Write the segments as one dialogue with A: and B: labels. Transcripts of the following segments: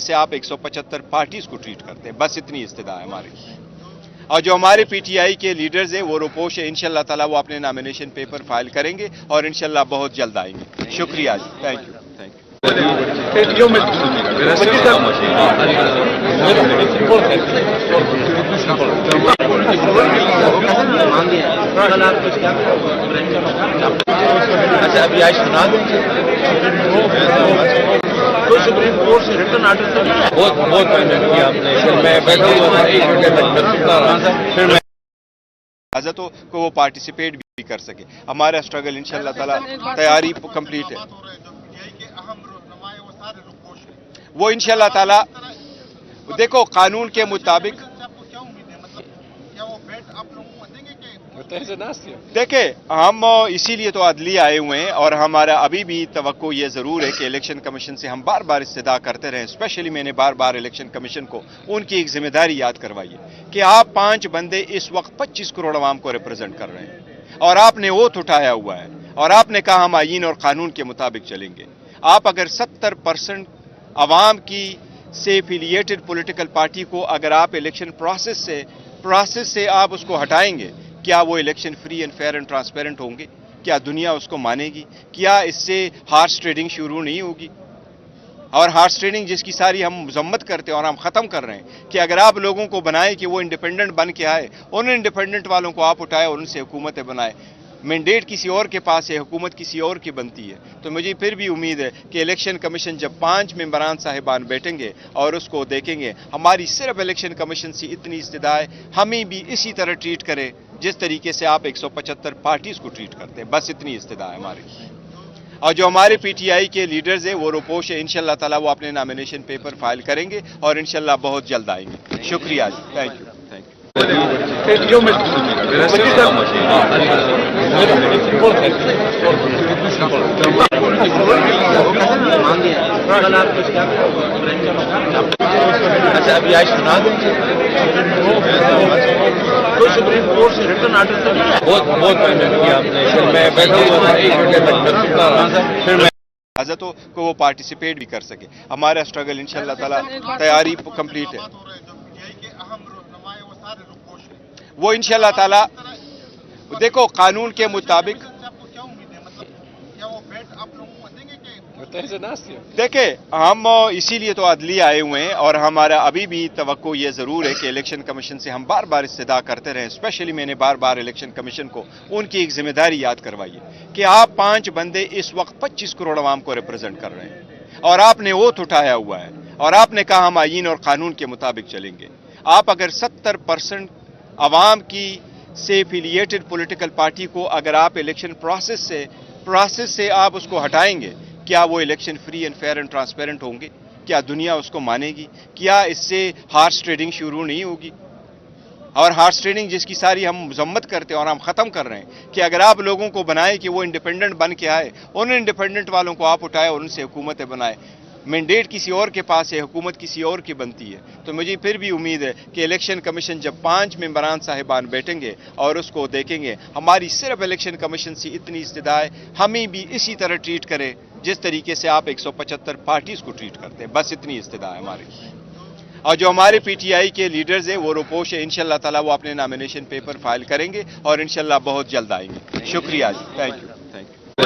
A: से आप 175 पार्टीज को ट्रीट करते हैं, बस इतनी इस्तदा है हमारी। और जो हमारे पीटीआई के लीडर्स हैं वो रोपोश है, इंशाल्लाह ताला वो अपने नॉमिनेशन पेपर फाइल करेंगे और इंशाल्लाह बहुत जल्द आएंगे। शुक्रिया जी, थैंक यू।
B: अच्छा, अभी आज सुना दें तो सुप्रीम कोर्ट से रिटर्न आर्डर तो नहीं है। बहुत मेहनत की आपने, फिर मैं बैठा हुआ था 1 घंटे तक कर चुका रहा था, फिर मैं
A: इजाजतों को वो पार्टिसिपेट भी कर सके। हमारा स्ट्रगल इंशाल्लाह ताला तैयारी कंप्लीट है, वो इंशाल्लाह ताला देखो कानून के मुताबिक देखे हम इसीलिए तो अदली आए हुए हैं और हमारा अभी भी तवक्को ये ज़रूर है कि इलेक्शन कमीशन से हम बार बार इस्तदा करते रहें। स्पेशली मैंने बार बार इलेक्शन कमीशन को उनकी एक जिम्मेदारी याद करवाई है कि आप 5 बंदे इस वक्त 25 करोड़ आवाम को रिप्रेजेंट कर रहे हैं और आपने ओथ उठाया हुआ है और आपने कहा हम आईन और कानून के मुताबिक चलेंगे। आप अगर 70% आवाम की से एफिलिएटेड पॉलिटिकल पार्टी को अगर आप इलेक्शन प्रोसेस से आप उसको हटाएंगे, क्या वो election free and fair and transparent होंगे? क्या दुनिया उसको मानेगी? क्या इससे हार्स ट्रेडिंग शुरू नहीं होगी? और हार्स ट्रेडिंग जिसकी सारी हम मजम्मत करते हैं और हम ख़त्म कर रहे हैं कि अगर आप लोगों को बनाए कि वो इंडिपेंडेंट बन के आए, उन इंडिपेंडेंट वालों को आप उठाए और उनसे हुकूमतें बनाए। मैंडेट किसी और के पास है, हुकूमत किसी और की बनती है। तो मुझे फिर भी उम्मीद है कि इलेक्शन कमीशन जब 5 मेंबरान साहिबान बैठेंगे और उसको देखेंगे, हमारी सिर्फ इलेक्शन कमीशन से इतनी इस्तदा है, हमें भी इसी तरह ट्रीट करें जिस तरीके से आप 175 पार्टीज को ट्रीट करते हैं, बस इतनी इस्तदा है हमारी। और जो हमारे पीटीआई के लीडर्स हैं वो रोपोश है, इंशाल्लाह ताला वो अपने नॉमिनेशन पेपर फाइल करेंगे और इंशाल्लाह बहुत जल्द आएंगे। शुक्रिया जी, थैंक यू।
B: अच्छा, अभी आज सुना दें तो सुप्रीम कोर्ट से रिटर्न आर्डर तो नहीं है। बहुत मेहनत की आपने, फिर मैं बैठा हुआ था 1 घंटे तक कर चुका रहा था, फिर मैं
A: इजाजतों को वो पार्टिसिपेट भी कर सके। हमारा स्ट्रगल इंशाल्लाह ताला तैयारी कंप्लीट है, वो इंशाल्लाह ताला देखो कानून के मुताबिक देखे हम इसीलिए तो अदली आए हुए हैं और हमारा अभी भी तवक्को ये ज़रूर है कि इलेक्शन कमीशन से हम बार बार इस्तदा करते रहें। स्पेशली मैंने बार बार इलेक्शन कमीशन को उनकी एक जिम्मेदारी याद करवाई है कि आप 5 बंदे इस वक्त 25 करोड़ आवाम को रिप्रेजेंट कर रहे हैं और आपने ओथ उठाया हुआ है और आपने कहा हम आईन और कानून के मुताबिक चलेंगे। आप अगर 70% आवाम की से एफिलिएटेड पॉलिटिकल पार्टी को अगर आप इलेक्शन प्रोसेस से आप उसको हटाएंगे, क्या वो election free and fair and transparent होंगे? क्या दुनिया उसको मानेगी? क्या इससे हार्स ट्रेडिंग शुरू नहीं होगी? और हार्स ट्रेडिंग जिसकी सारी हम मजम्मत करते हैं और हम ख़त्म कर रहे हैं कि अगर आप लोगों को बनाए कि वो इंडिपेंडेंट बन के आए, उन इंडिपेंडेंट वालों को आप उठाए और उनसे हुकूमतें बनाए। मैंडेट किसी और के पास है, हुकूमत किसी और की बनती है। तो मुझे फिर भी उम्मीद है कि इलेक्शन कमीशन जब 5 मेंबरान साहिबान बैठेंगे और उसको देखेंगे, हमारी सिर्फ इलेक्शन कमीशन से इतनी इस्तदा है, हमें भी इसी तरह ट्रीट करें जिस तरीके से आप 175 पार्टीज को ट्रीट करते हैं, बस इतनी इस्तदा है हमारी। और जो हमारे पीटीआई के लीडर्स हैं वो रोपोश है, इंशाल्लाह ताला वो अपने नॉमिनेशन पेपर फाइल करेंगे और इंशाल्लाह बहुत जल्द आएंगे। शुक्रिया जी, थैंक यू।
B: अच्छा,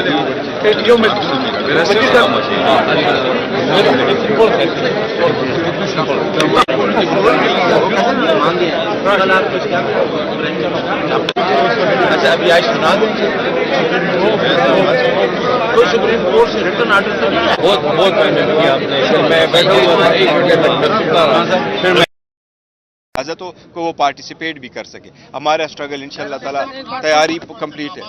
B: अभी आज सुना दें तो सुप्रीम कोर्ट से रिटर्न आर्डर तो नहीं है। बहुत मेहनत की आपने, फिर मैं बैठा हुआ था 1 घंटे तक कर चुका रहा था, फिर मैं
A: इजाजतों को वो पार्टिसिपेट भी कर सके। हमारा स्ट्रगल इंशाल्लाह ताला तैयारी कंप्लीट है,